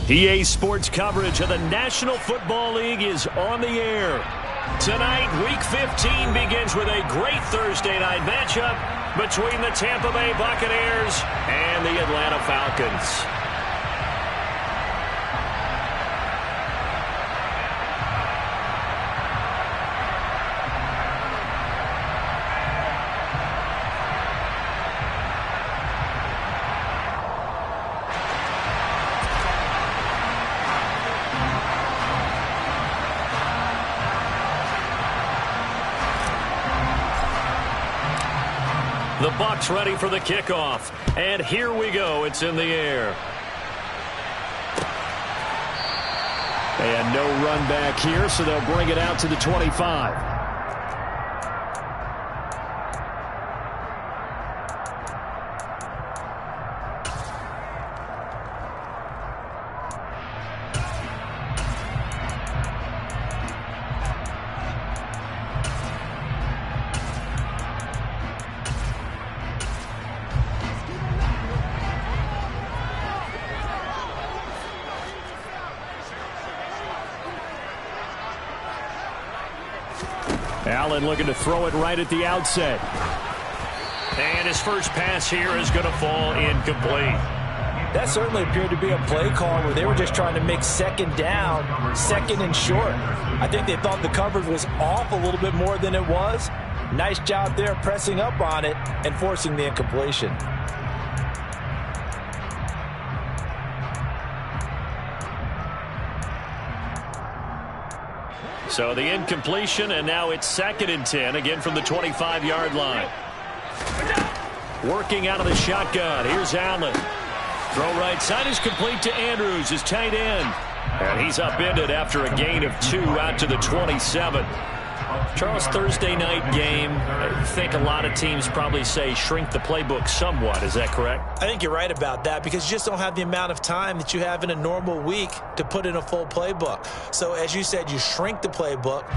EA Sports coverage of the National Football League is on the air. Tonight, Week 15 begins with a great Thursday night matchup between the Tampa Bay Buccaneers and the Atlanta Falcons. The Bucs ready for the kickoff. And here we go. It's in the air. And no run back here, so they'll bring it out to the 25. Allen looking to throw it right at the outset. And his first pass here is going to fall incomplete. That certainly appeared to be a play call where they were just trying to make second down, second and short. I think they thought the coverage was off a little bit more than it was. Nice job there pressing up on it and forcing the incompletion. So the incompletion, and now it's 2nd and 10, again from the 25-yard line. Working out of the shotgun. Here's Allen. Throw right side is complete to Andrews, his tight end. And he's upended after a gain of 2 out to the 27. Charles, Thursday night game, I think a lot of teams probably say shrink the playbook somewhat. Is that correct? I think you're right about that because you just don't have the amount of time that you have in a normal week to put in a full playbook. So as you said, you shrink the playbook,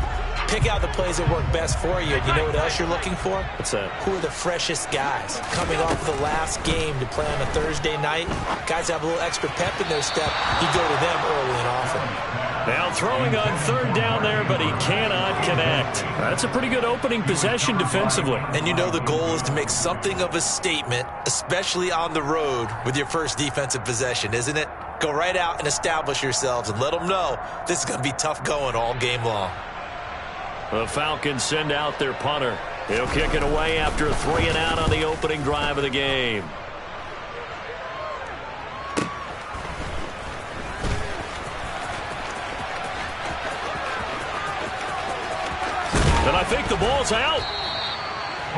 pick out the plays that work best for you. And you know what else you're looking for? What's that? Who are the freshest guys coming off the last game to play on a Thursday night? Guys have a little extra pep in their step. You go to them early and often. Now throwing on 3rd down there, but he cannot connect. That's a pretty good opening possession defensively. And you know the goal is to make something of a statement, especially on the road with your first defensive possession, isn't it? Go right out and establish yourselves and let them know this is going to be tough going all game long. The Falcons send out their punter. He'll kick it away after a 3 and out on the opening drive of the game. And I think the ball's out.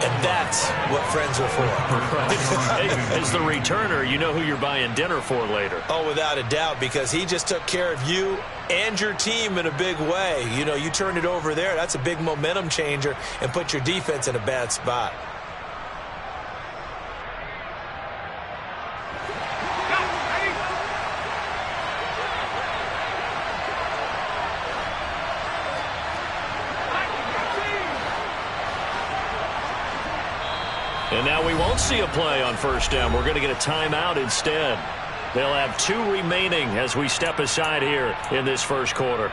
And that's what friends are for. Hey, as the returner, you know who you're buying dinner for later. Oh, without a doubt, because he just took care of you and your team in a big way. You know, you turned it over there. That's a big momentum changer and put your defense in a bad spot. And now we won't see a play on 1st down. We're going to get a timeout instead. They'll have 2 remaining as we step aside here in this first quarter.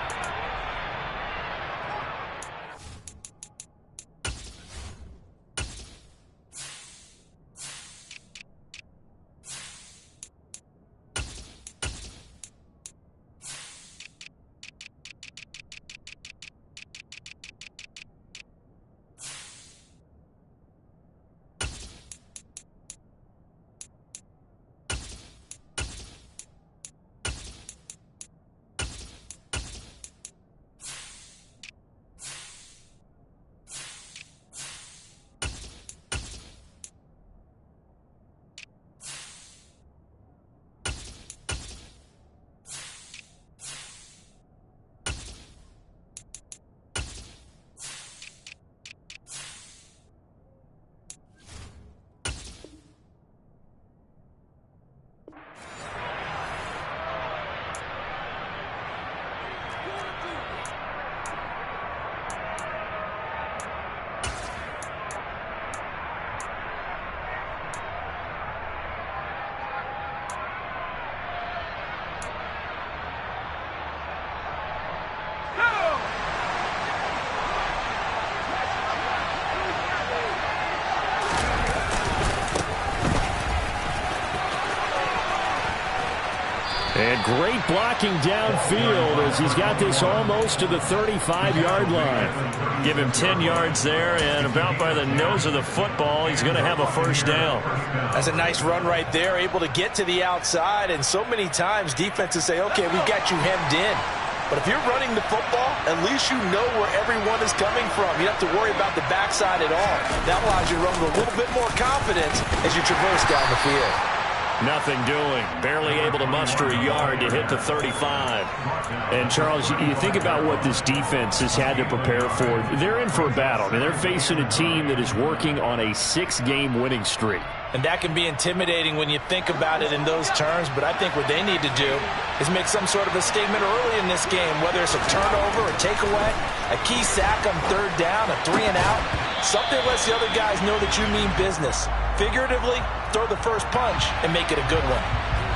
great blocking downfield as he's got this almost to the 35-yard line. Give him 10 yards there, and about by the nose of the football, he's going to have a first down. That's a nice run right there, able to get to the outside, and so many times defenses say, okay, we've got you hemmed in. But if you're running the football, at least you know where everyone is coming from. You don't have to worry about the backside at all. That allows you to run with a little bit more confidence as you traverse down the field. Nothing doing. Barely able to muster a yard to hit the 35. And, Charles, you think about what this defense has had to prepare for. They're in for a battle. I mean, they're facing a team that is working on a 6-game winning streak. And that can be intimidating when you think about it in those terms, but I think what they need to do is make some sort of a statement early in this game, whether it's a turnover, a takeaway, a key sack on third down, a 3-and-out. Something lets the other guys know that you mean business. Figuratively, throw the first punch and make it a good one.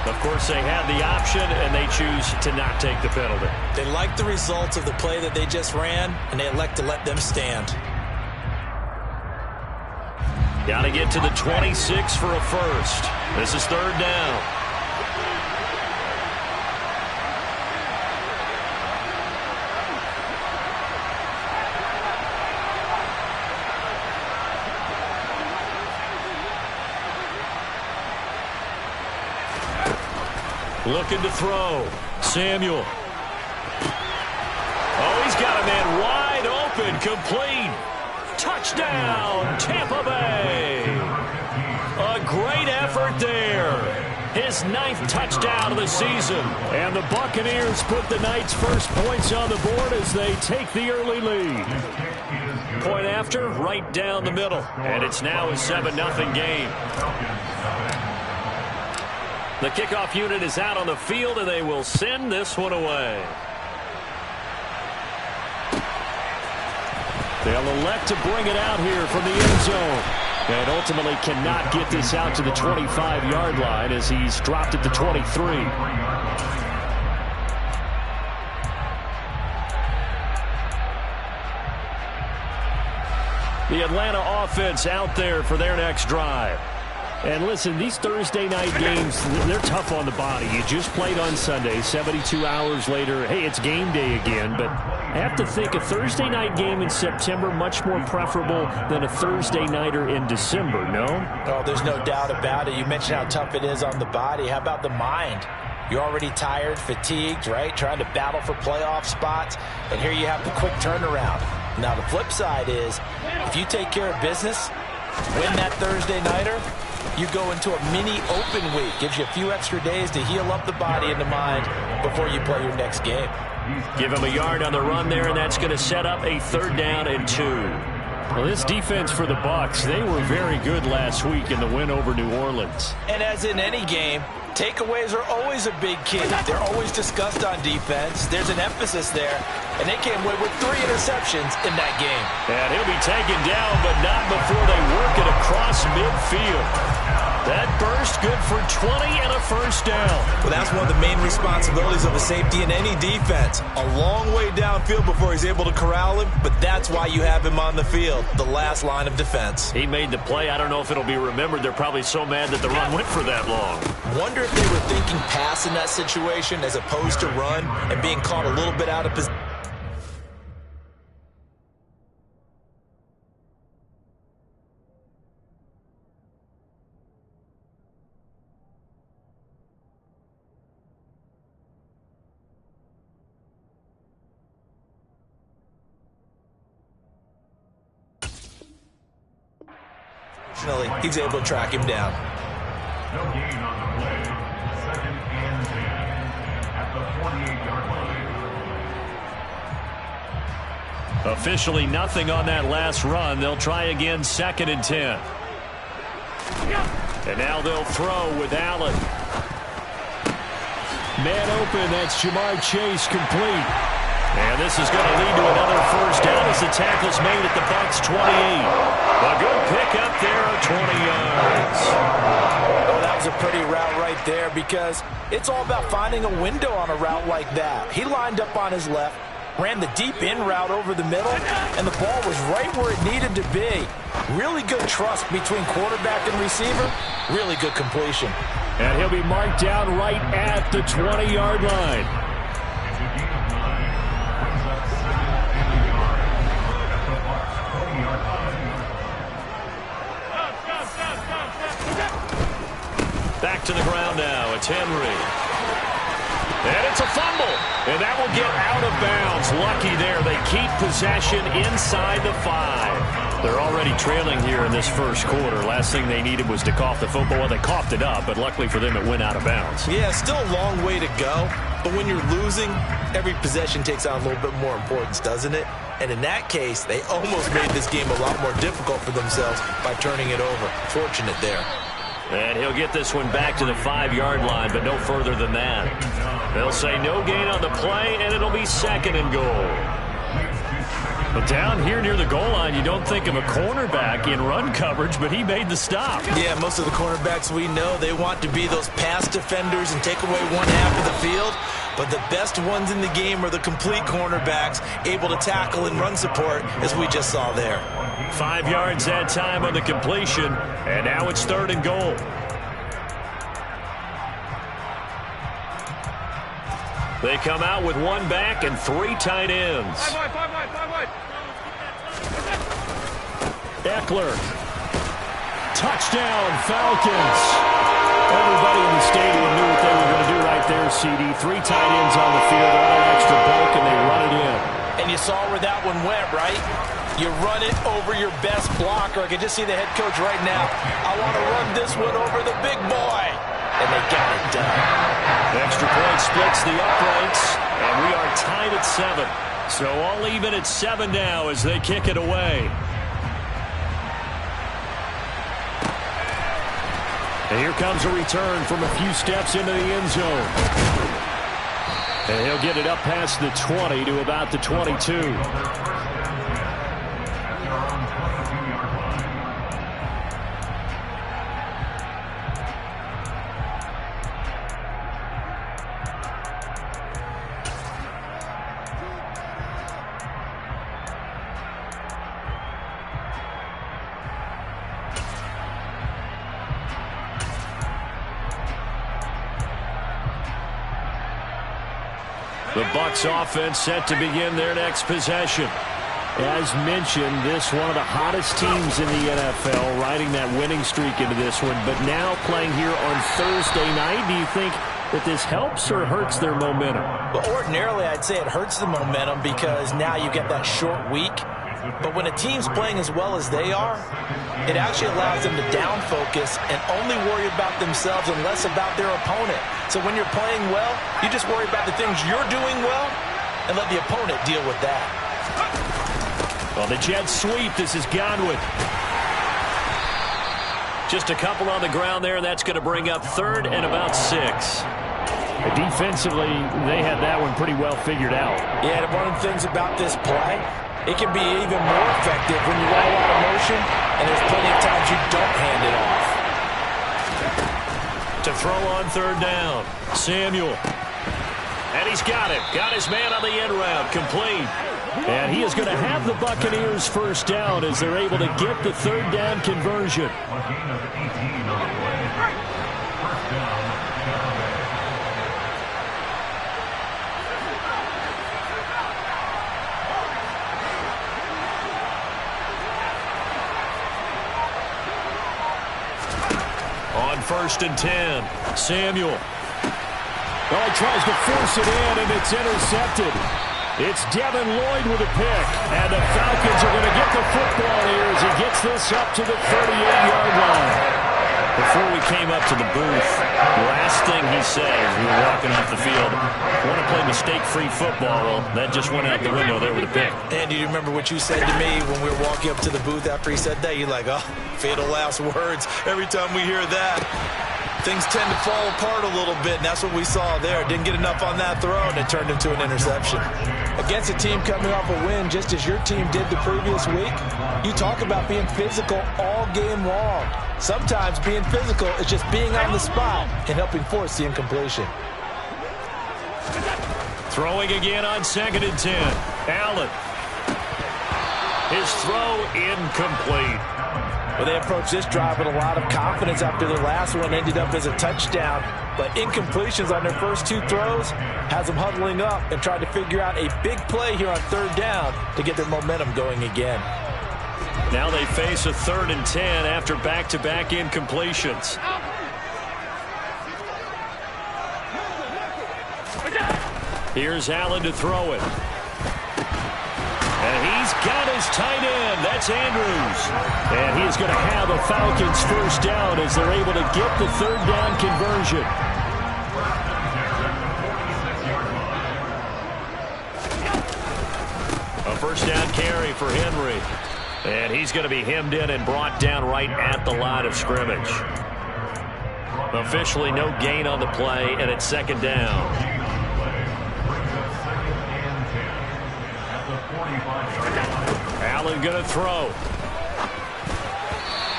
Of course, they had the option, and they choose to not take the penalty. They like the results of the play that they just ran, and they elect to let them stand. Got to get to the 26 for a first. This is third down. Looking to throw. Samuel. Oh, he's got a man wide open. Complete. Touchdown, Tampa Bay. A great effort there. His 9th touchdown of the season. And the Buccaneers put the night's first points on the board as they take the early lead. Point after, right down the middle. And it's now a 7-0 game. The kickoff unit is out on the field, and they will send this one away. They'll elect to bring it out here from the end zone. And ultimately cannot get this out to the 25-yard line as he's dropped at the 23. The Atlanta offense out there for their next drive. And listen, these Thursday night games, they're tough on the body. You just played on Sunday, 72 hours later. Hey, it's game day again. But I have to think a Thursday night game in September much more preferable than a Thursday nighter in December, no? Oh, there's no doubt about it. You mentioned how tough it is on the body. How about the mind? You're already tired, fatigued, right? Trying to battle for playoff spots. And here you have the quick turnaround. Now, the flip side is, if you take care of business, win that Thursday nighter, you go into a mini open week. Gives you a few extra days to heal up the body and the mind before you play your next game. Give him a yard on the run there, and that's going to set up a 3rd down and 2. Well, this defense for the Bucs, they were very good last week in the win over New Orleans. And as in any game, takeaways are always a big key. They're always discussed on defense. There's an emphasis there, and they came away with 3 interceptions in that game. And he'll be taken down, but not before they work it across midfield. That burst good for 20 and a first down. Well, that's one of the main responsibilities of a safety in any defense. A long way downfield before he's able to corral him, but that's why you have him on the field, the last line of defense. He made the play. I don't know if it'll be remembered. They're probably so mad that the run went for that long. Wonder if they were thinking pass in that situation as opposed to run and being caught a little bit out of position. He's able to track him down. No gain on the play. 2nd and 10 at the 48-yard line. Officially nothing on that last run. They'll try again 2nd and 10. And now they'll throw with Allen. Man open, that's Jamar Chase complete. And this is going to lead to another first down as the tackle's made at the Bucs 28. A good pickup there of 20 yards. Oh, that was a pretty route right there because it's all about finding a window on a route like that. He lined up on his left, ran the deep in route over the middle, and the ball was right where it needed to be. Really good trust between quarterback and receiver. Really good completion. And he'll be marked down right at the 20-yard line. It's a gain of 9. Brings up 7 yards at the Bucs' 20-yard line. Back to the ground now. It's Henry. And it's a fumble. And that will get out of bounds. Lucky there. They keep possession inside the 5. They're already trailing here in this first quarter. Last thing they needed was to cough the football. Well, they coughed it up, but luckily for them, it went out of bounds. Yeah, still a long way to go. But when you're losing, every possession takes on a little bit more importance, doesn't it? And in that case, they almost made this game a lot more difficult for themselves by turning it over. Fortunate there. And he'll get this one back to the 5-yard line, but no further than that. They'll say no gain on the play, and it'll be 2nd and goal. But down here near the goal line, you don't think of a cornerback in run coverage, but he made the stop. Yeah, most of the cornerbacks we know, they want to be those pass defenders and take away one half of the field. But the best ones in the game are the complete cornerbacks, able to tackle and run support, as we just saw there. 5 yards that time on the completion, and now it's 3rd and goal. They come out with 1 back and 3 tight ends. Five wide. Eckler. Touchdown, Falcons. Everybody in the stadium knew what they were going to do right there, CD. 3 tight ends on the field, a little extra bulk, and they run it in. And you saw where that one went, right? You run it over your best blocker. I can just see the head coach right now. I want to run this one over the big boy. And they got it done. Extra point splits the uprights, and we are tied at 7. So all even at 7 now as they kick it away. And here comes a return from a few steps into the end zone. And he'll get it up past the 20 to about the 22. The Bucs offense set to begin their next possession. As mentioned, this one of the hottest teams in the NFL, riding that winning streak into this one, but now playing here on Thursday night. Do you think that this helps or hurts their momentum? Well, ordinarily, I'd say it hurts the momentum because now you get that short week. But when a team's playing as well as they are, it actually allows them to down focus and only worry about themselves and less about their opponent. So when you're playing well, you just worry about the things you're doing well and let the opponent deal with that. On the jet sweep, this is Godwin. Just a couple on the ground there, and that's going to bring up 3rd and about 6. Defensively, they had that one pretty well figured out. Yeah, and one of the things about this play, it can be even more effective when you got a lot of motion, and there's plenty of times you don't hand it off. To throw on 3rd down, Samuel. And he's got it. Got his man on the end route, complete. And he is going to have the Buccaneers first down as they're able to get the 3rd down conversion. A gain of 18 on the play. First down, Tampa Bay. On 1st and 10, Samuel. Well, he tries to force it in, and it's intercepted. It's Devin Lloyd with a pick, and the Falcons are going to get the football here as he gets this up to the 38-yard line. Before we came up to the booth, the last thing he said as we were walking off the field, I want to play mistake-free football. Well, that just went out the window there with a pick. And do you remember what you said to me when we were walking up to the booth after he said that? You're like, oh, fatal last words. Every time we hear that, things tend to fall apart a little bit, and that's what we saw there. Didn't get enough on that throw, and it turned into an interception. Against a team coming off a win, just as your team did the previous week, you talk about being physical all game long. Sometimes being physical is just being on the spot and helping force the incompletion. Throwing again on 2nd and 10. Allen. His throw incomplete. Well, they approached this drive with a lot of confidence after their last one ended up as a touchdown. But incompletions on their first two throws has them huddling up and trying to figure out a big play here on third down to get their momentum going again. Now they face a 3rd and 10 after back-to-back incompletions. Here's Allen to throw it. And he's got his tight end. That's Andrews. And he's going to have a Falcons first down as they're able to get the third down conversion. A first down carry for Henry. And he's going to be hemmed in and brought down right at the line of scrimmage. Officially no gain on the play, and it's 2nd down. Allen going to throw.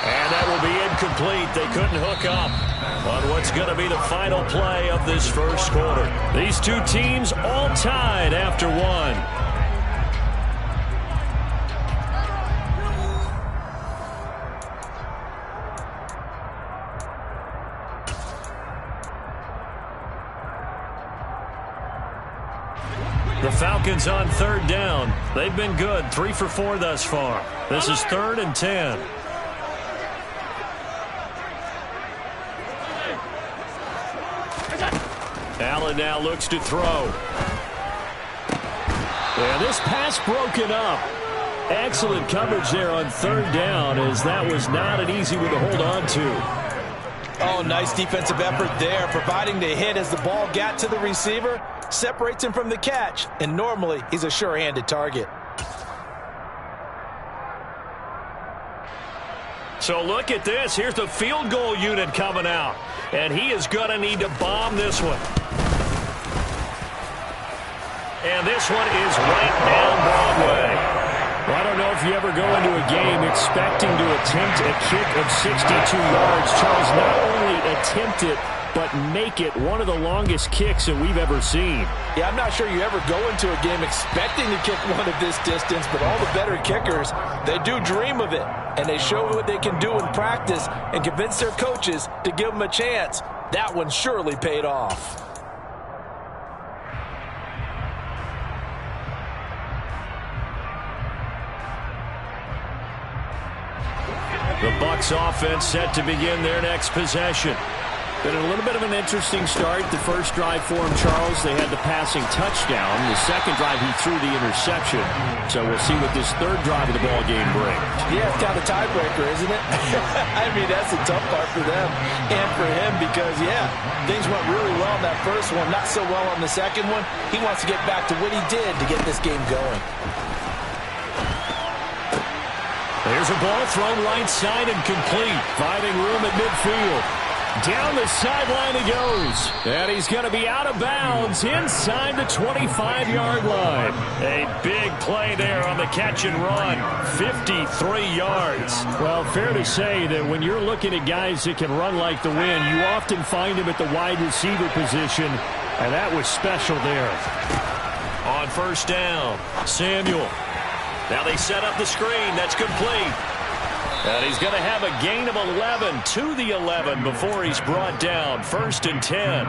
And that will be incomplete. They couldn't hook up on what's going to be the final play of this first quarter. These two teams all tied after one. The Falcons on third down. They've been good, 3 for 4 thus far. This is 3rd and 10. Allen now looks to throw. And this pass broken up. Excellent coverage there on third down, as that was not an easy one to hold on to. Oh, nice defensive effort there, providing the hit as the ball got to the receiver, separates him from the catch, and normally he's a sure-handed target. So look at this. Here's the field goal unit coming out, and he is going to need to bomb this one. And this one is right down Broadway. Well, I don't know if you ever go into a game expecting to attempt a kick of 62 yards. Charles, not only attempt it, but make it one of the longest kicks that we've ever seen. Yeah, I'm not sure you ever go into a game expecting to kick one of this distance, but all the better kickers, they do dream of it. And they show what they can do in practice and convince their coaches to give them a chance. That one surely paid off. The Bucs offense set to begin their next possession. Been a little bit of an interesting start. The first drive for him, Charles, they had the passing touchdown. The second drive, he threw the interception. So we'll see what this third drive of the ball game brings. Yeah, it's kind of a tiebreaker, isn't it? I mean, that's the tough part for them and for him because, yeah, things went really well in that first one, not so well on the second one. He wants to get back to what he did to get this game going. There's a ball thrown right side and complete, finding room at midfield. Down the sideline he goes. And he's going to be out of bounds inside the 25-yard line. A big play there on the catch and run. 53 yards. Well, fair to say that when you're looking at guys that can run like the wind, you often find him at the wide receiver position. And that was special there. On first down, Samuel. Now they set up the screen. That's complete. And he's going to have a gain of 11 to the 11 before he's brought down. 1st and 10.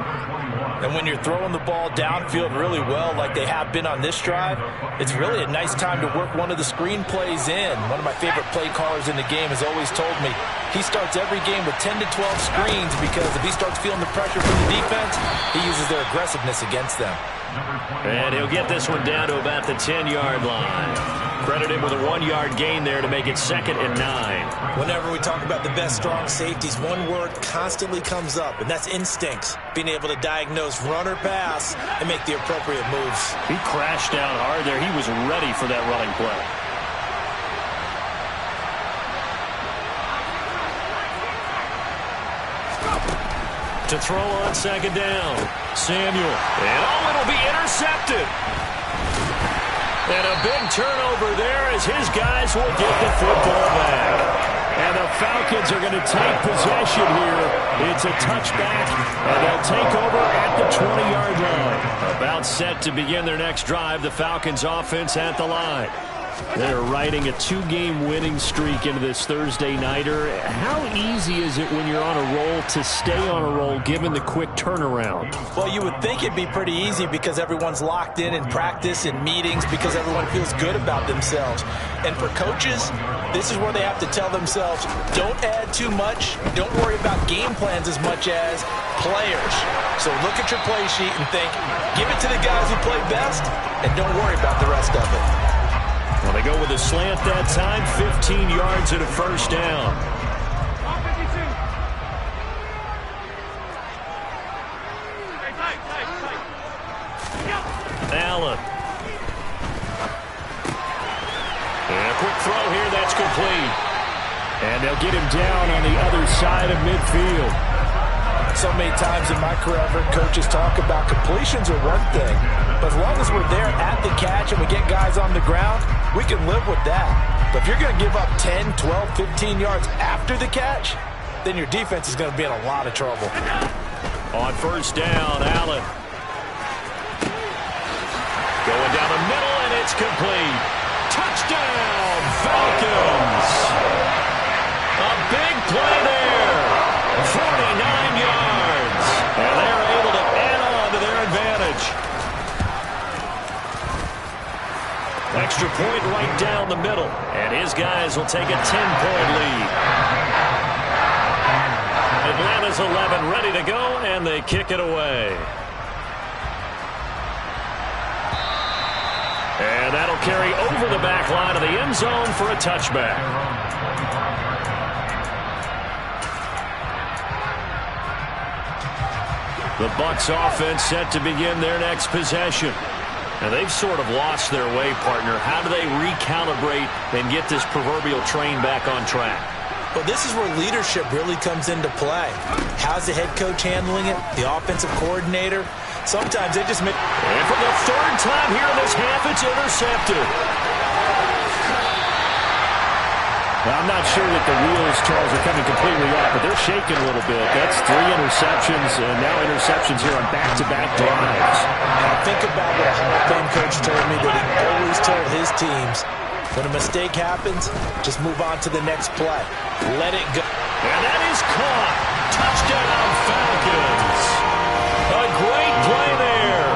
And when you're throwing the ball downfield really well like they have been on this drive, it's really a nice time to work one of the screen plays in. One of my favorite play callers in the game has always told me he starts every game with 10 to 12 screens because if he starts feeling the pressure from the defense, he uses their aggressiveness against them. And he'll get this one down to about the 10-yard line. Credit him with a 1-yard gain there to make it 2nd and 9. Whenever we talk about the best strong safeties, one word constantly comes up, and that's instincts. Being able to diagnose run or pass and make the appropriate moves. He crashed down hard there. He was ready for that running play. To throw on 2nd down, Samuel. And it'll be intercepted. And a big turnover there as his guys will get the football back. And the Falcons are going to take possession here. It's a touchback, and they'll take over at the 20-yard line. About set to begin their next drive, the Falcons offense at the line. They're riding a 2-game winning streak into this Thursday nighter. How easy is it when you're on a roll to stay on a roll given the quick turnaround? Well, you would think it'd be pretty easy because everyone's locked in practice and meetings because everyone feels good about themselves. And for coaches, this is where they have to tell themselves, don't add too much. Don't worry about game plans as much as players. So look at your play sheet and think, give it to the guys who play best and don't worry about the rest of it. Well, they go with a slant that time, 15 yards and a first down. Allen. And a quick throw here, that's complete. And they'll get him down on the other side of midfield. So many times in my career, I've heard coaches talk about completions are one thing, but as long as we're there at the catch and we get guys on the ground, we can live with that. But if you're going to give up 10, 12, 15 yards after the catch, then your defense is going to be in a lot of trouble. On first down, Allen. Going down the middle, and it's complete. Touchdown, Falcons. A big play there. 49 yards. And they're able to add on to their advantage. Extra point right down the middle. And his guys will take a 10-point lead. Atlanta's 11 ready to go, and they kick it away. And that'll carry over the back line of the end zone for a touchback. The Bucs offense set to begin their next possession. Now they've sort of lost their way, partner. How do they recalibrate and get this proverbial train back on track? Well, this is where leadership really comes into play. How's the head coach handling it? The offensive coordinator? Sometimes they just make... And for the third time here in this half, it's intercepted. Well, I'm not sure that the wheels, Charles, are coming completely off, but they're shaking a little bit. That's 3 interceptions, and now interceptions here on back-to-back drives. Think about what a Hall of Fame coach told me that he always told his teams, when a mistake happens, just move on to the next play. Let it go. And that is caught. Touchdown, Falcons. A great play there.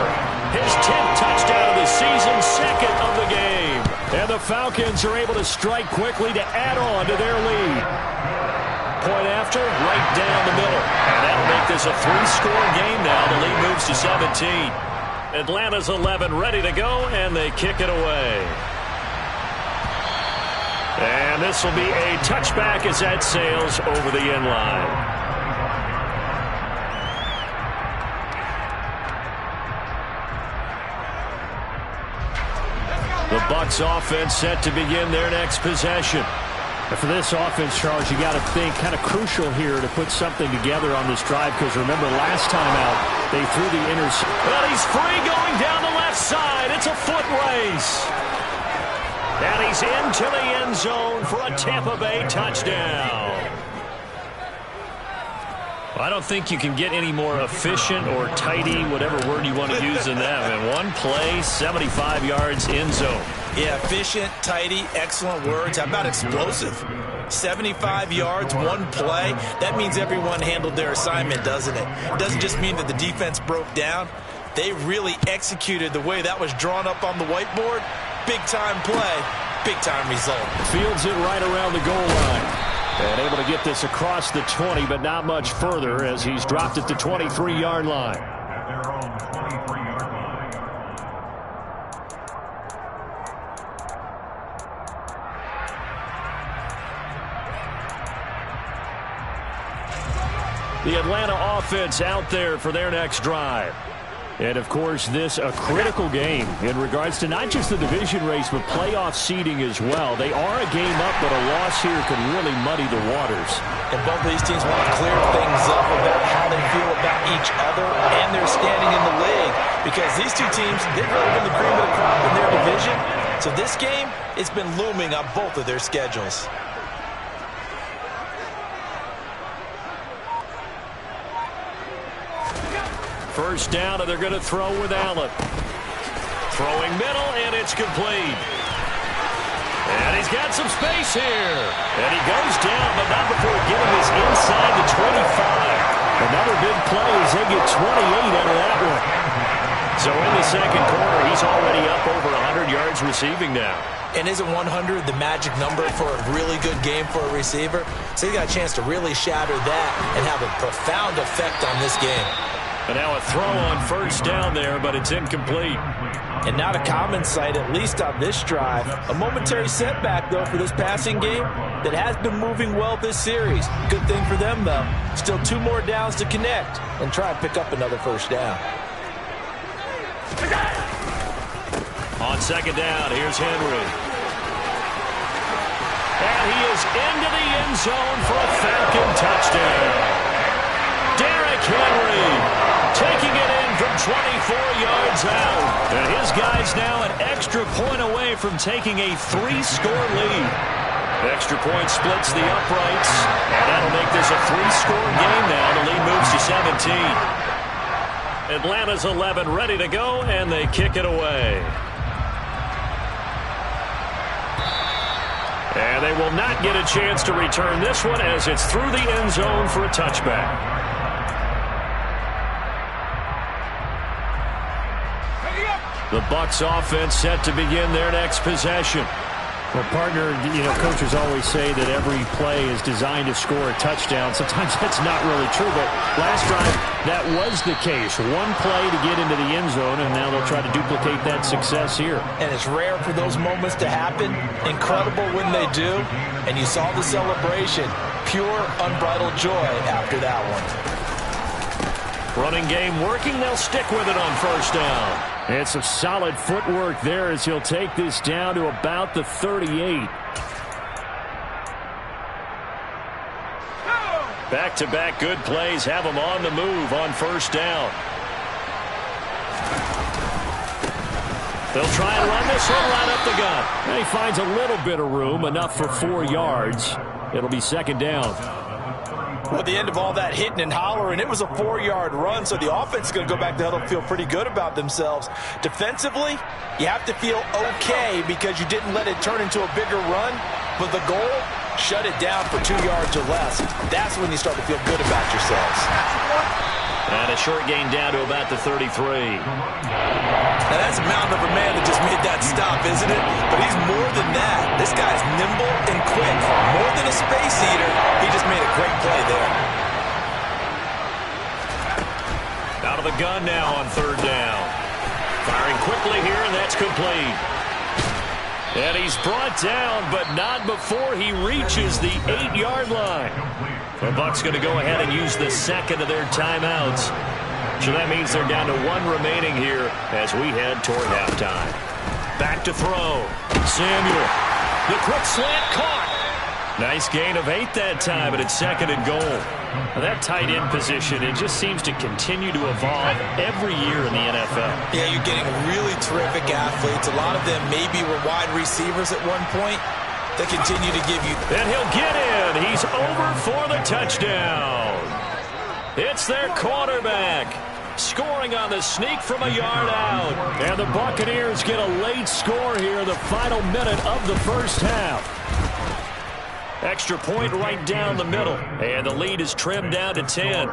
His 10th touchdown of the season, second of the game. And the Falcons are able to strike quickly to add on to their lead. Point after, right down the middle. And that'll make this a 3-score game now. The lead moves to 17. Atlanta's 11 ready to go, and they kick it away. And this will be a touchback as that sails over the end line. The Bucs offense set to begin their next possession. And for this offense, Charles, you got to think kind of crucial here to put something together on this drive, because remember last time out they threw the interception. Well, he's free going down the left side. It's a foot race. And he's into the end zone for a Tampa Bay touchdown. I don't think you can get any more efficient or tidy, whatever word you want to use in that. And one play, 75 yards, end zone. Yeah, efficient, tidy, excellent words. How about explosive? 75 yards, one play. That means everyone handled their assignment, doesn't it? It doesn't just mean that the defense broke down. They really executed the way that was drawn up on the whiteboard. Big-time play, big-time result. Fields it right around the goal line. And able to get this across the 20, but not much further as he's dropped at the 23-yard line. At their own 23-yard line. The Atlanta offense out there for their next drive. And, of course, this a critical game in regards to not just the division race, but playoff seeding as well. They are a game up, but a loss here could really muddy the waters. And both of these teams want to clear things up about how they feel about each other and their standing in the league. Because these two teams, they've really been the cream of the crop in their division. So this game, it's been looming on both of their schedules. First down, and they're going to throw with Allen. Throwing middle, and it's complete. And he's got some space here. And he goes down, but not before getting this inside the 25. Another big play as they get 28 out of that one. So in the second quarter, he's already up over 100 yards receiving now. And isn't 100 the magic number for a really good game for a receiver? So he got a chance to really shatter that and have a profound effect on this game. And now a throw on first down there, but it's incomplete. And not a common sight, at least on this drive. A momentary setback, though, for this passing game that has been moving well this series. Good thing for them, though. Still 2 more downs to connect and try and pick up another first down. On second down, here's Henry. And he is into the end zone for a Falcon touchdown. Derrick Henry taking it in from 24 yards out. And his guy's now an extra point away from taking a 3-score lead. Extra point splits the uprights. And that'll make this a 3-score game now. The lead moves to 17. Atlanta's 11 ready to go, and they kick it away. And they will not get a chance to return this one as it's through the end zone for a touchback. The Bucs offense set to begin their next possession. Well, partner, coaches always say that every play is designed to score a touchdown. Sometimes that's not really true, but last drive, that was the case. One play to get into the end zone, and now they'll try to duplicate that success here. And it's rare for those moments to happen. Incredible when they do. And you saw the celebration. Pure, unbridled joy after that one. Running game working. They'll stick with it on first down. It's some solid footwork there as he'll take this down to about the 38. Back-to-back good plays have him on the move on first down. They'll try and run this one right up the gut. And he finds a little bit of room, enough for 4 yards. It'll be second down. Well, at the end of all that hitting and hollering, it was a 4-yard run, so the offense is going to go back to huddle and feel pretty good about themselves. Defensively, you have to feel okay because you didn't let it turn into a bigger run, but the goal, shut it down for 2 yards or less. That's when you start to feel good about yourselves. And a short gain down to about the 33. Now that's a mountain of a man that just made that stop, isn't it? But he's more than that. This guy's nimble and quick. More than a space eater, he just made a great play there. Out of the gun now on third down. Firing quickly here, and that's complete. And he's brought down, but not before he reaches the 8-yard line. The Bucs going to go ahead and use the second of their timeouts. So that means they're down to 1 remaining here as we head toward halftime. Back to throw. Samuel. The quick slant caught. Nice gain of 8 that time, but it's second and goal. Now that tight end position, it just seems to continue to evolve every year in the NFL. Yeah, you're getting really terrific athletes. A lot of them maybe were wide receivers at one point. They continue to give you... And he'll get in. He's over for the touchdown. It's their quarterback. Scoring on the sneak from a yard out. And the Buccaneers get a late score here in the final minute of the first half. Extra point right down the middle. And the lead is trimmed down to 10.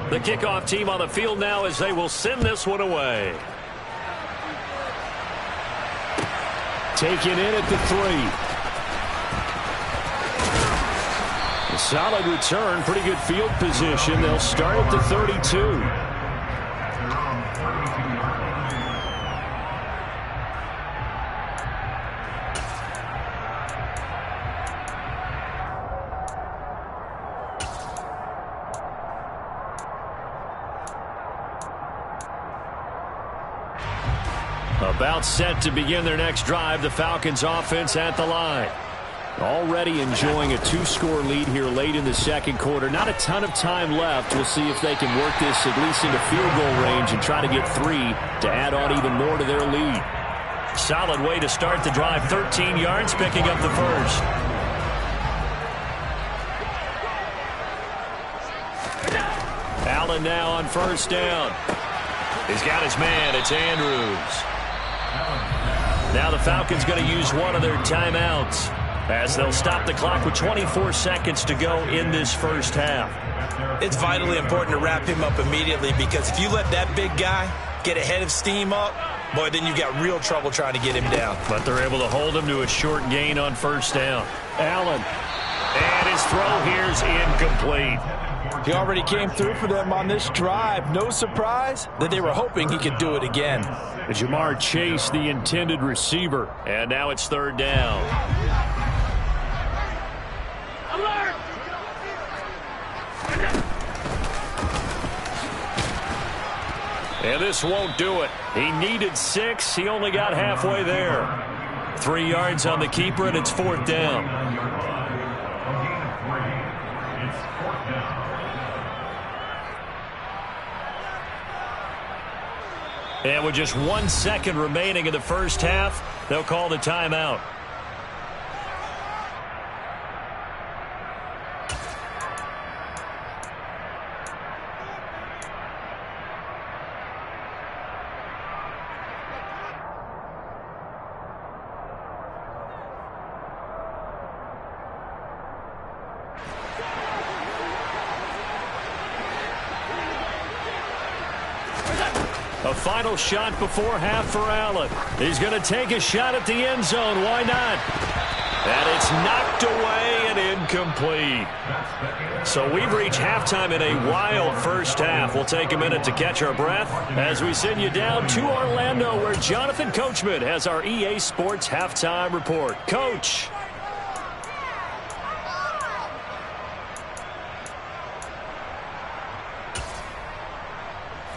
The kickoff team on the field now as they will send this one away. Taken in at the 3. A solid return, pretty good field position. They'll start at the 32. About set to begin their next drive, the Falcons offense at the line. Already enjoying a 2-score lead here late in the second quarter. Not a ton of time left. We'll see if they can work this at least into field goal range and try to get 3 to add on even more to their lead. Solid way to start the drive. 13 yards, picking up the first. Allen now on first down. He's got his man. It's Andrews. Now the Falcons going to use one of their timeouts as they'll stop the clock with 24 seconds to go in this first half. It's vitally important to wrap him up immediately, because if you let that big guy get ahead of steam up, boy, then you've got real trouble trying to get him down. But they're able to hold him to a short gain on first down. Allen. And his throw here's incomplete. He already came through for them on this drive. No surprise that they were hoping he could do it again. Jamar Chase, the intended receiver. And now it's third down. Alert! And this won't do it. He needed 6. He only got halfway there. 3 yards on the keeper, and it's fourth down. And with just 1 second remaining in the first half, they'll call the timeout. A final shot before half for Allen. He's going to take a shot at the end zone. Why not? And it's knocked away and incomplete. So we've reached halftime in a wild first half. We'll take a minute to catch our breath as we send you down to Orlando, where Jonathan Coachman has our EA Sports halftime report. Coach.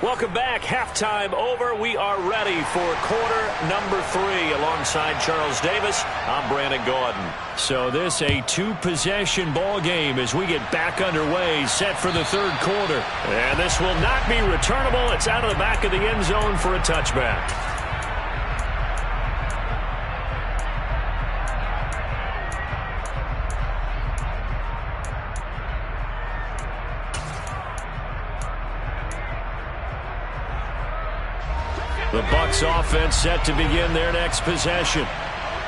Welcome back. Halftime over. We are ready for quarter number 3. Alongside Charles Davis, I'm Brandon Gaudin. So this a 2-possession ball game as we get back underway, set for the third quarter. And this will not be returnable. It's out of the back of the end zone for a touchback. The Bucs offense set to begin their next possession.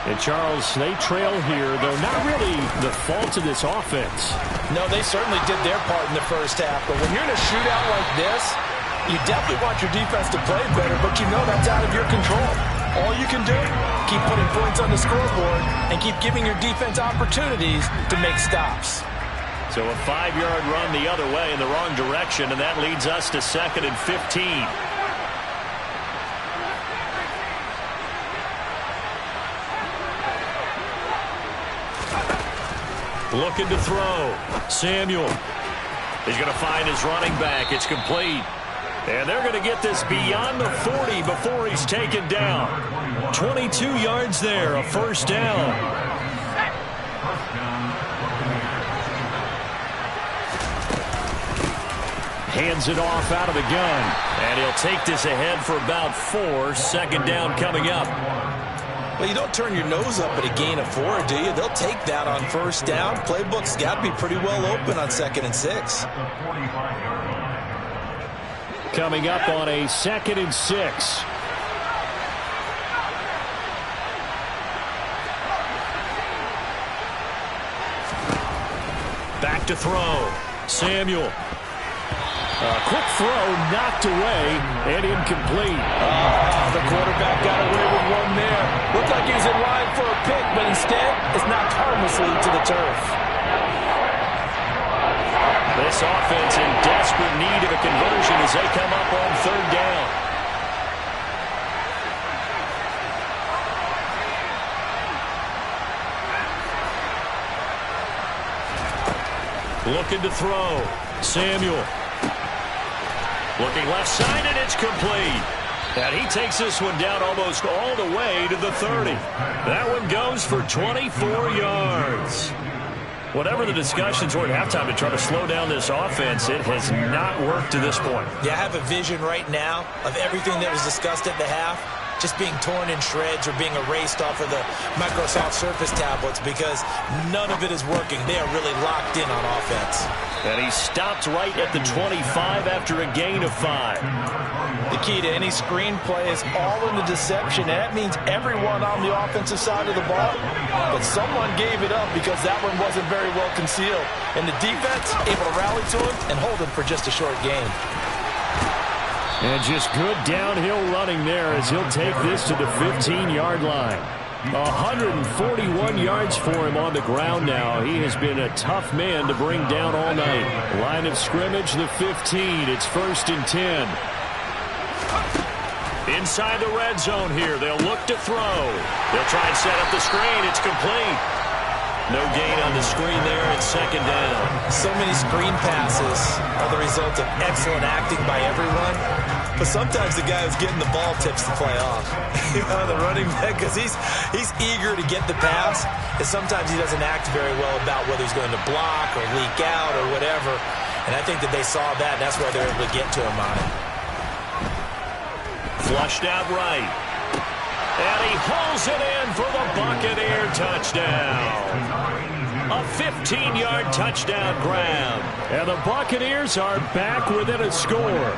And Charles, they trail here, though not really the fault of this offense. No, they certainly did their part in the first half. But when you're in a shootout like this, you definitely want your defense to play better, but you know that's out of your control. All you can do, keep putting points on the scoreboard and keep giving your defense opportunities to make stops. So a 5-yard run the other way in the wrong direction, and that leads us to 2nd and 15. Looking to throw. Samuel. He's going to find his running back. It's complete. And they're going to get this beyond the 40 before he's taken down. 22 yards there, a first down. Hands it off out of the gun. And he'll take this ahead for about 4. Second down coming up. Well, you don't turn your nose up at a gain of 4, do you? They'll take that on first down. Playbook's got to be pretty well open on 2nd and 6. Coming up on a 2nd and 6. Back to throw. Samuel. A quick throw knocked away and incomplete. The quarterback got away with one there. Looked like he was in line for a pick, but instead it's knocked harmlessly to the turf. This offense in desperate need of a conversion as they come up on third down. Looking to throw. Samuel. Looking left side, and it's complete. And he takes this one down almost all the way to the 30. That one goes for 24 yards. Whatever the discussions were at halftime to try to slow down this offense, it has not worked to this point. Yeah, I have a vision right now of everything that was discussed at the half. just being torn in shreds or being erased off of the Microsoft Surface tablets because none of it is working. They are really locked in on offense. And he stopped right at the 25 after a gain of 5. The key to any screen play is all in the deception. And that means everyone on the offensive side of the ball. But someone gave it up because that one wasn't very well concealed. And the defense able to rally to him and hold him for just a short game. And just good downhill running there as he'll take this to the 15-yard line. 141 yards for him on the ground now. He has been a tough man to bring down all night. Line of scrimmage, the 15. It's 1st and 10. Inside the red zone here. They'll look to throw. They'll try and set up the screen. It's complete. No gain on the screen there. It's 2nd down. So many screen passes are the result of excellent acting by everyone. But sometimes the guy who's getting the ball tips the play off. The running back, because he's eager to get the pass. And sometimes he doesn't act very well about whether he's going to block or leak out or whatever. And I think that they saw that, and that's why they're able to get to him on it. Flushed out right. And he pulls it in for the Buccaneer touchdown. A 15-yard touchdown grab. And the Buccaneers are back within a score.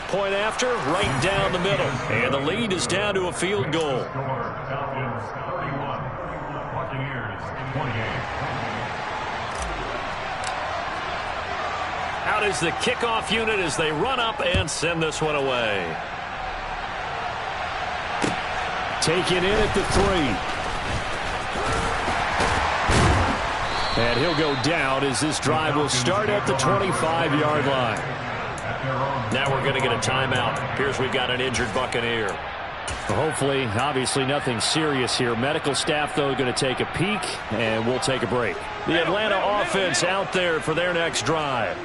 Point after, right down the middle. And the lead is down to a field goal. Falcons 31, Buccaneers 28. Out is the kickoff unit as they run up and send this one away. Taken in at the 3. And he'll go down as this drive will start at the 25-yard line. Now we're going to get a timeout. Appears we've got an injured Buccaneer. Hopefully, obviously nothing serious here. Medical staff, though, going to take a peek, and we'll take a break. The Atlanta offense out there for their next drive.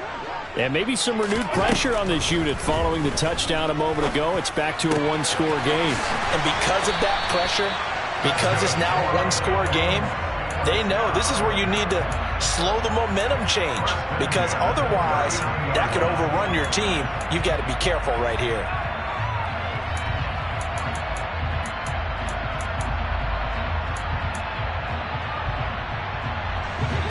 And maybe some renewed pressure on this unit following the touchdown a moment ago. It's back to a one-score game. And because of that pressure, because it's now a one-score game, they know this is where you need to slow the momentum change, because otherwise that could overrun your team. You've got to be careful right here.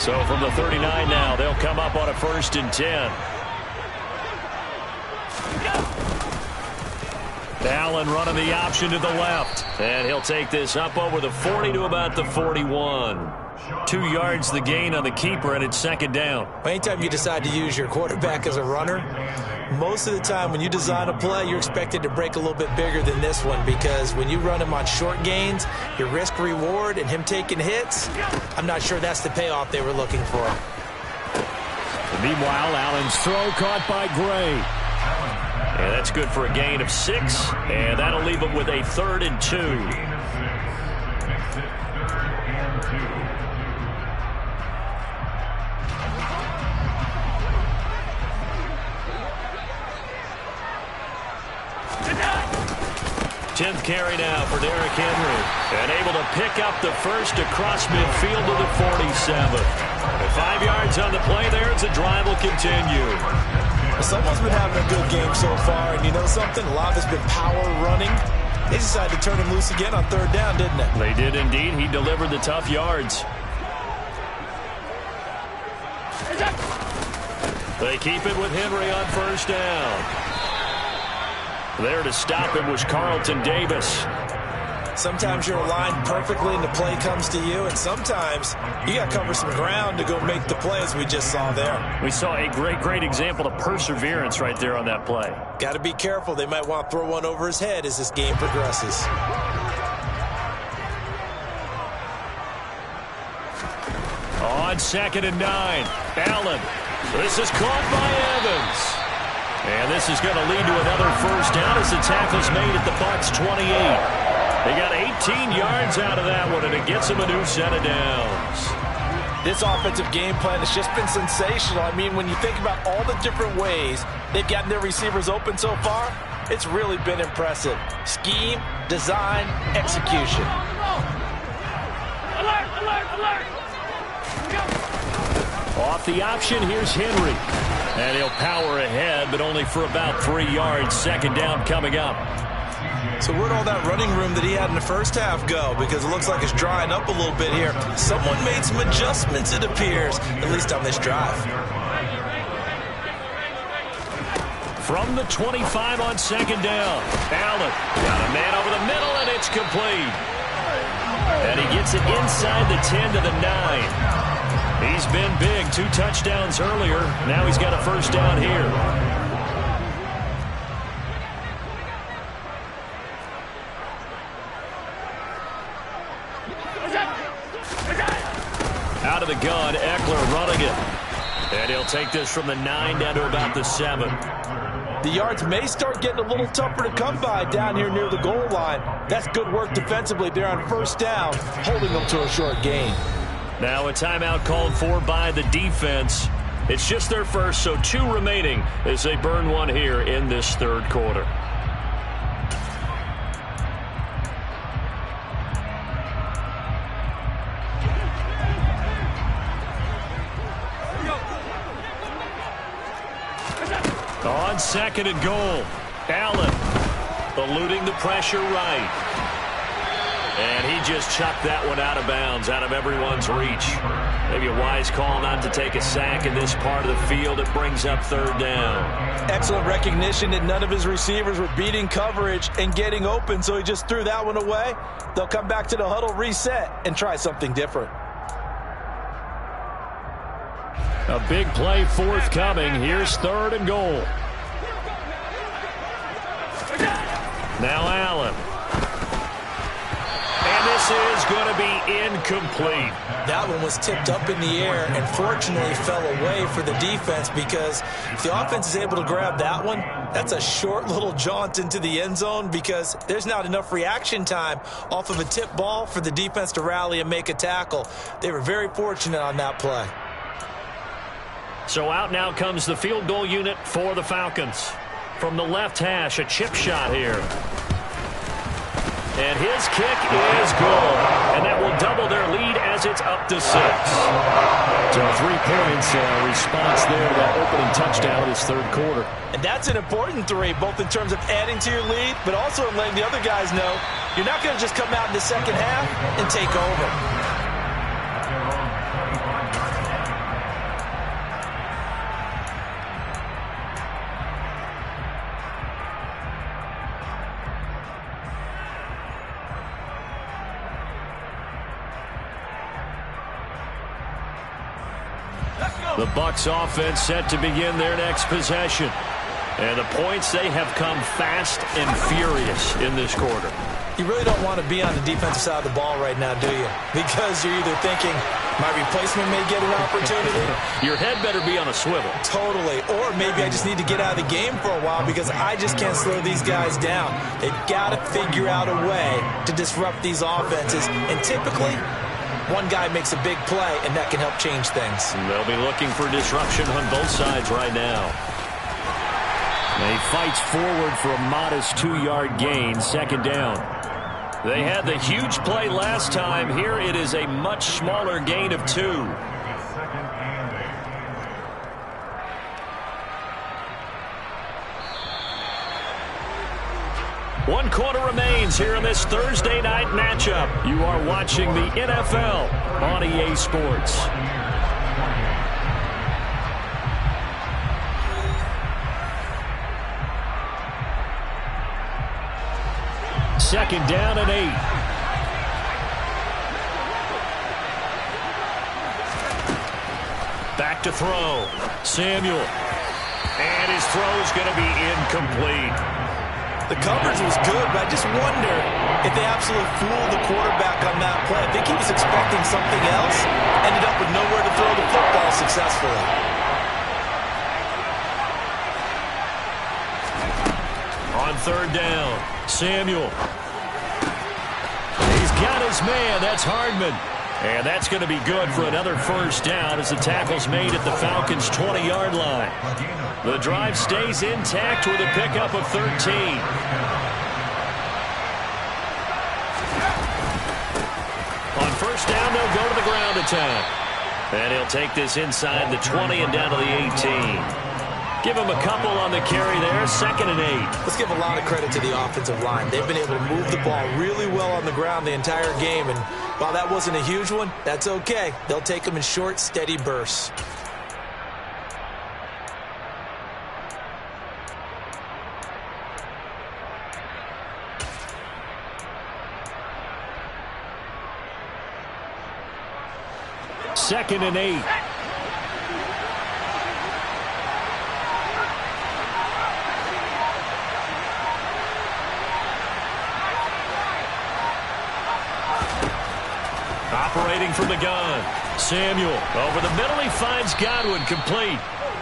So from the 39 now, they'll come up on a 1st and 10. Allen running the option to the left. And he'll take this up over the 40 to about the 41. 2 yards the gain on the keeper, and it's 2nd down. Anytime you decide to use your quarterback as a runner, most of the time when you design a play, you're expected to break a little bit bigger than this one, because when you run him on short gains, your risk-reward and him taking hits, I'm not sure that's the payoff they were looking for. Meanwhile, Allen's throw caught by Gray. And that's good for a gain of 6, and that'll leave them with a 3rd and 2. Tenth carry now for Derrick Henry. And able to pick up the first across midfield to the 47. 5 yards on the play there as the drive will continue. Someone's been having a good game so far, and you know something? A lot of it's been power running. They decided to turn him loose again on 3rd down, didn't they? They did indeed. He delivered the tough yards. They keep it with Henry on 1st down. There to stop him was Carlton Davis. Sometimes you're aligned perfectly and the play comes to you, and sometimes you got to cover some ground to go make the play, as we just saw there. We saw a great example of perseverance right there on that play. Got to be careful. They might want to throw one over his head as this game progresses. On 2nd and 9, Allen. This is caught by Evans. And this is going to lead to another 1st down as the tackle's made at the Bucs 28. They got 18 yards out of that one, and it gets them a new set of downs. This offensive game plan has just been sensational. I mean, when you think about all the different ways they've gotten their receivers open so far, it's really been impressive. Scheme, design, execution. Off the option, here's Henry. And he'll power ahead, but only for about 3 yards. Second down coming up. So where'd all that running room that he had in the first half go? Because it looks like it's drying up a little bit here. Someone made some adjustments, it appears, at least on this drive. From the 25 on second down. Allen got a man over the middle, and it's complete. And he gets it inside the 10 to the 9. He's been big. 2 touchdowns earlier. Now he's got a first down here. Out of the gun, Eckler running it. And he'll take this from the 9 down to about the 7. The yards may start getting a little tougher to come by down here near the goal line. That's good work defensively there on first down, holding them to a short gain. Now a timeout called for by the defense. It's just their first, so 2 remaining as they burn one here in this third quarter. On second and goal, Allen eluding the pressure right. And he just chucked that one out of bounds, out of everyone's reach. Maybe a wise call not to take a sack in this part of the field. It brings up third down. Excellent recognition that none of his receivers were beating coverage and getting open, so he just threw that one away. They'll come back to the huddle, reset, and try something different. A big play forthcoming. Here's third and goal. Now Allen. And this is going to be incomplete. That one was tipped up in the air and fortunately fell away for the defense, because if the offense is able to grab that one, that's a short little jaunt into the end zone, because there's not enough reaction time off of a tip ball for the defense to rally and make a tackle. They were very fortunate on that play. So out now comes the field goal unit for the Falcons. From the left hash, a chip shot here. And his kick is good. And that will double their lead as it's up to 6. So 3 points response there to that opening touchdown this third quarter. And that's an important 3, both in terms of adding to your lead, but also in letting the other guys know you're not going to just come out in the second half and take over. The Bucs offense set to begin their next possession. And the points, they have come fast and furious in this quarter. You really don't want to be on the defensive side of the ball right now, do you? Because you're either thinking, my replacement may get an opportunity. Your head better be on a swivel. Totally. Or maybe I just need to get out of the game for a while because I just can't slow these guys down. They've got to figure out a way to disrupt these offenses. And typically, one guy makes a big play, and that can help change things. And they'll be looking for disruption on both sides right now. And he fights forward for a modest 2-yard gain, second down. They had the huge play last time. Here it is a much smaller gain of 2. 1 quarter remains here in this Thursday night matchup. You are watching the NFL on EA Sports. Second down and 8. Back to throw. Samuel. And his throw is going to be incomplete. The coverage was good, but I just wonder if they absolutely fooled the quarterback on that play. I think he was expecting something else, ended up with nowhere to throw the football successfully. On third down, Samuel. He's got his man. That's Hardman. And that's going to be good for another first down as the tackle's made at the Falcons' 20-yard line. The drive stays intact with a pickup of 13. On first down, they'll go to the ground attack. And he'll take this inside the 20 and down to the 18. Give him a couple on the carry there, 2nd and 8. Let's give a lot of credit to the offensive line. They've been able to move the ball really well on the ground the entire game, and while that wasn't a huge one, that's okay. They'll take them in short, steady bursts. Second and 8. Operating from the gun. Samuel over the middle. He finds Godwin complete.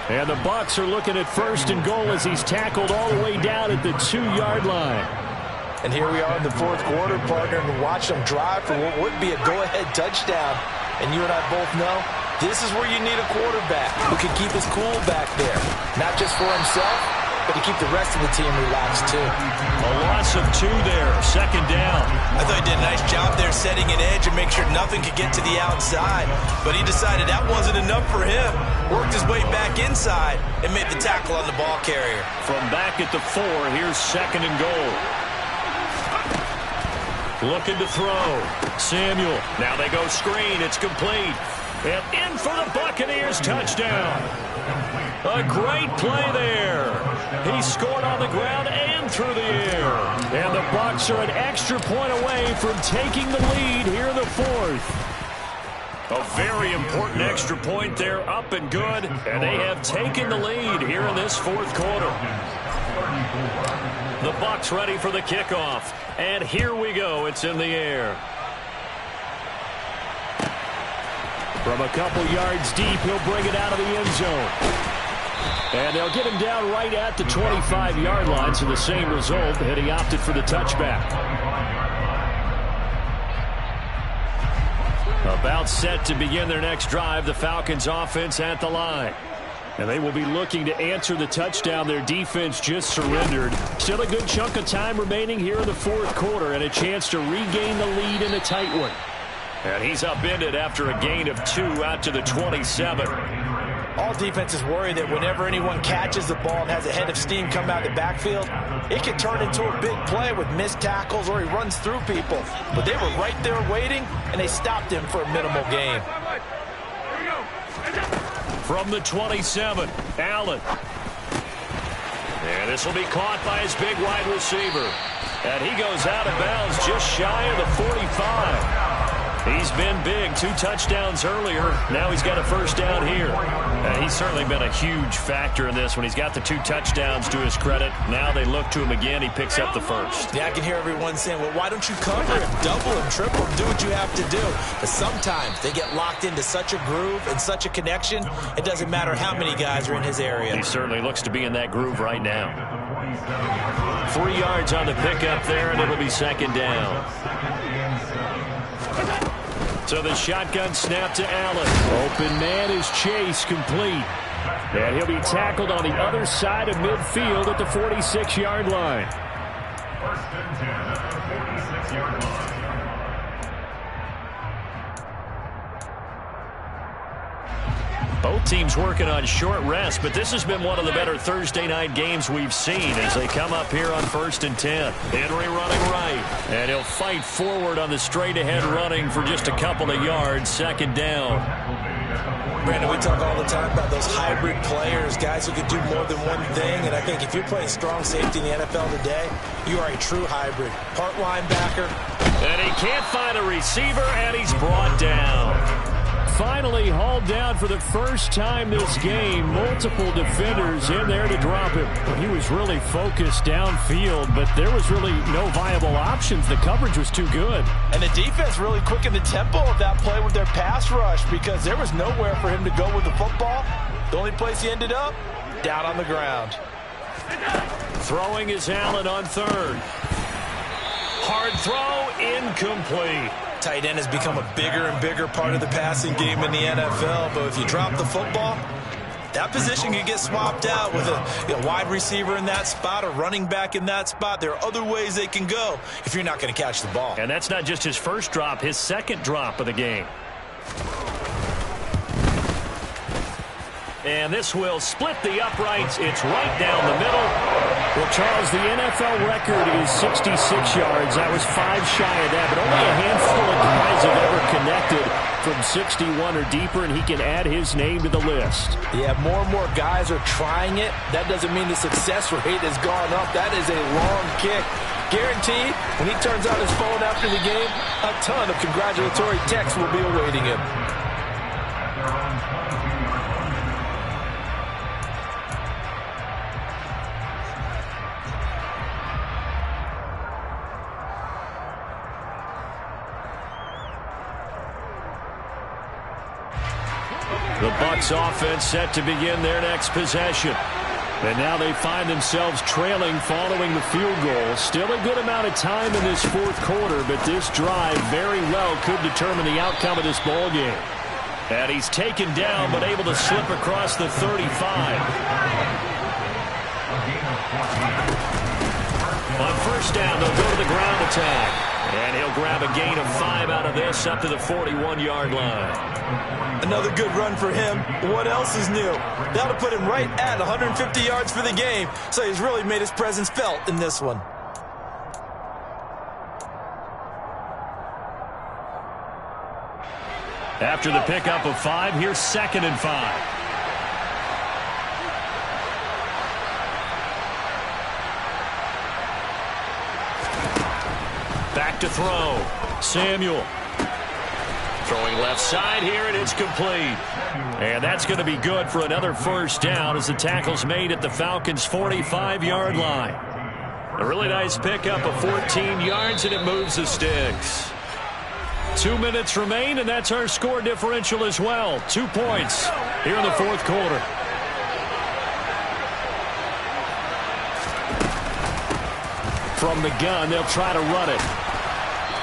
And the Bucs are looking at 1st and goal as he's tackled all the way down at the 2-yard line. And here we are in the 4th quarter, partner, and watch them drive for what would be a go-ahead touchdown. And you and I both know this is where you need a quarterback who can keep his cool back there. Not just for himself, but to keep the rest of the team relaxed too. A loss of 2 there, 2nd down. I thought he did a nice job there setting an edge and make sure nothing could get to the outside. But he decided that wasn't enough for him. Worked his way back inside and made the tackle on the ball carrier. From back at the 4, here's 2nd and goal. Looking to throw. Samuel. Now they go screen. It's complete. And in for the Buccaneers touchdown. A great play there. He scored on the ground and through the air. And the Bucs are an extra point away from taking the lead here in the 4th. A very important extra point there, up and good. And they have taken the lead here in this 4th quarter. The Bucs ready for the kickoff. And here we go. It's in the air. From a couple yards deep, he'll bring it out of the end zone. And they'll get him down right at the 25-yard line, so the same result, and he opted for the touchback. About set to begin their next drive, the Falcons offense at the line. And they will be looking to answer the touchdown their defense just surrendered. Still a good chunk of time remaining here in the 4th quarter and a chance to regain the lead in a tight one. And he's upended after a gain of 2 out to the 27. All defenses worry that whenever anyone catches the ball and has a head of steam come out of the backfield, it can turn into a big play with missed tackles or he runs through people. But they were right there waiting, and they stopped him for a minimal gain. From the 27, Allen. And this will be caught by his big wide receiver. And he goes out of bounds just shy of the 45. He's been big. 2 touchdowns earlier. Now he's got a 1st down here. And he's certainly been a huge factor in this when he's got the 2 touchdowns to his credit. Now they look to him again. He picks up the 1st. Yeah, I can hear everyone saying, well, why don't you cover him, double him, triple him, do what you have to do. But sometimes they get locked into such a groove and such a connection, it doesn't matter how many guys are in his area. He certainly looks to be in that groove right now. 3 yards on the pickup there, and it'll be 2nd down. So the shotgun snap to Allen. Open man is Chase, complete. And he'll be tackled on the other side of midfield at the 46-yard line. 1st and 10 at the 46-yard line. Both teams working on short rest, but this has been one of the better Thursday night games we've seen as they come up here on 1st and 10. Henry running right, and he'll fight forward on the straight-ahead running for just a couple of yards, 2nd down. Brandon, we talk all the time about those hybrid players, guys who can do more than one thing, and I think if you're playing strong safety in the NFL today, you are a true hybrid. Part linebacker. And he can't find a receiver, and he's brought down. Finally hauled down for the first time this game. Multiple defenders in there to drop him. He was really focused downfield, but there was really no viable options. The coverage was too good. And the defense really quickened the tempo of that play with their pass rush because there was nowhere for him to go with the football. The only place he ended up, down on the ground. Throwing is Allen on 3rd. Hard throw, incomplete. Tight end has become a bigger and bigger part of the passing game in the NFL, but if you drop the football, that position can get swapped out with a wide receiver in that spot, a running back in that spot. There are other ways they can go if you're not going to catch the ball. And that's not just his first drop, his 2nd drop of the game. And this will split the uprights. It's right down the middle. Well, Charles, the NFL record is 66 yards. That was 5 shy of that, but only a handful of guys have ever connected from 61 or deeper, and he can add his name to the list. Yeah, more and more guys are trying it. That doesn't mean the success rate has gone up. That is a long kick. Guaranteed, when he turns on his phone after the game, a ton of congratulatory texts will be awaiting him. The Bucs offense set to begin their next possession. And now they find themselves trailing following the field goal. Still a good amount of time in this fourth quarter, but this drive very well could determine the outcome of this ball game. And he's taken down, but able to slip across the 35. On first down, they'll go to the ground attack. And he'll grab a gain of 5 out of this up to the 41-yard line. Another good run for him. What else is new? That'll put him right at 150 yards for the game, so he's really made his presence felt in this one. After the pickup of 5, here's 2nd and 5. Back to throw. Samuel. Throwing left side here, and it's complete. And that's going to be good for another first down as the tackle's made at the Falcons' 45-yard line. A really nice pickup of 14 yards, and it moves the sticks. 2 minutes remain, and that's our score differential as well. 2 points here in the fourth quarter. From the gun, they'll try to run it.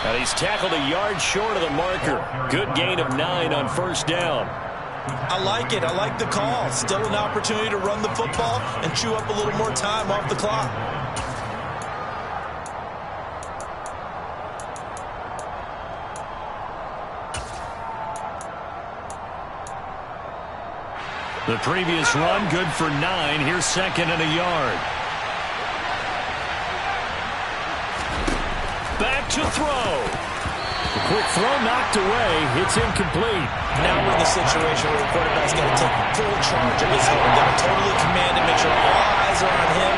And he's tackled a yard short of the marker. Good gain of 9 on first down. I like it. I like the call. Still an opportunity to run the football and chew up a little more time off the clock. The previous run, good for 9. Here's 2nd and a yard. Back to throw. The quick throw knocked away. It's incomplete. Now we're in the situation where the quarterback's got to take full charge of his own. Got to totally command it, make sure all eyes are on him.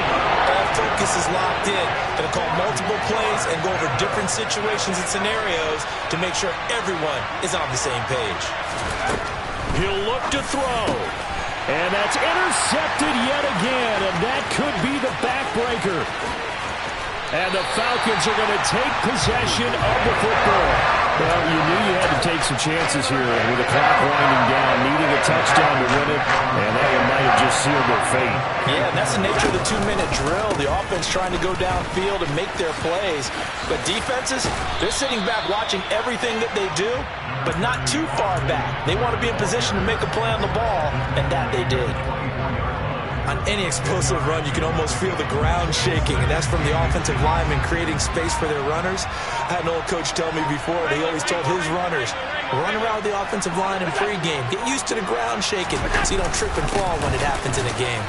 All focus is locked in. Going to call multiple plays and go over different situations and scenarios to make sure everyone is on the same page. He'll look to throw. And that's intercepted yet again, and that could be the backbreaker. And the Falcons are going to take possession of the football. Well, you knew you had to take some chances here with the clock winding down, needing a touchdown to win it, and that might have just sealed their fate. Yeah, and that's the nature of the 2-minute drill. The offense trying to go downfield and make their plays. But defenses, they're sitting back watching everything that they do, but not too far back. They want to be in position to make a play on the ball, and that they did. On any explosive run, you can almost feel the ground shaking, and that's from the offensive linemen creating space for their runners. I had an old coach tell me before, he always told his runners, run around the offensive line in pregame. Get used to the ground shaking so you don't trip and fall when it happens in a game.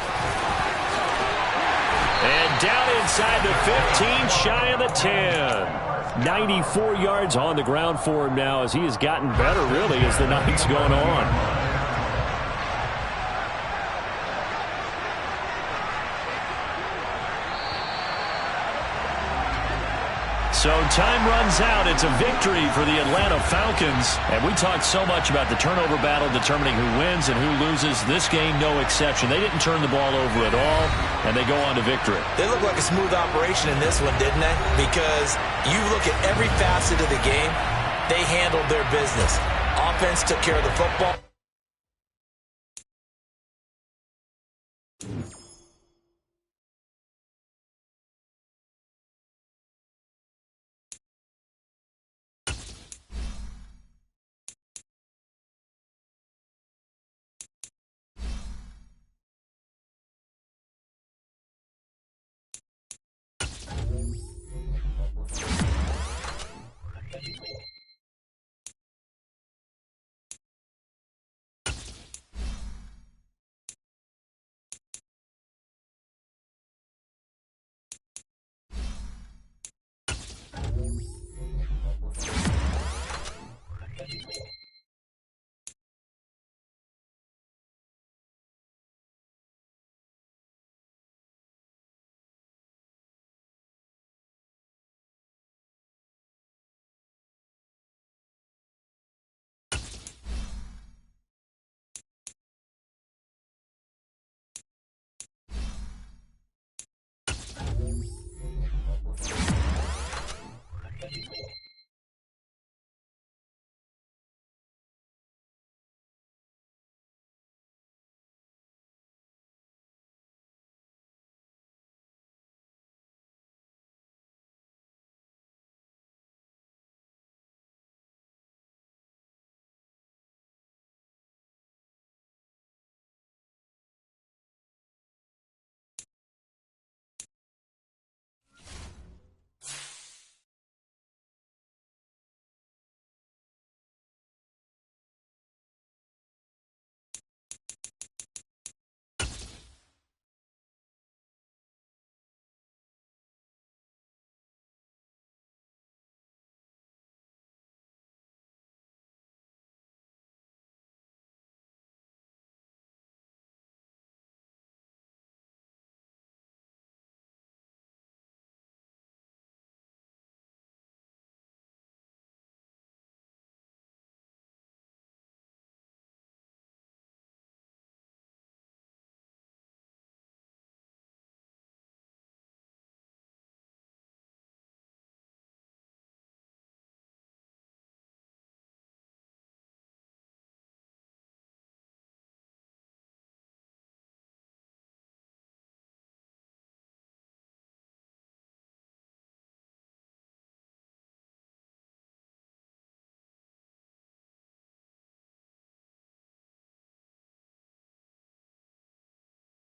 And down inside the 15, shy of the 10. 94 yards on the ground for him now as he has gotten better, really, as the night's gone on. So time runs out. It's a victory for the Atlanta Falcons. And we talked so much about the turnover battle determining who wins and who loses. This game, no exception. They didn't turn the ball over at all, and they go on to victory. They look like a smooth operation in this one, didn't they? Because you look at every facet of the game, they handled their business. Offense took care of the football.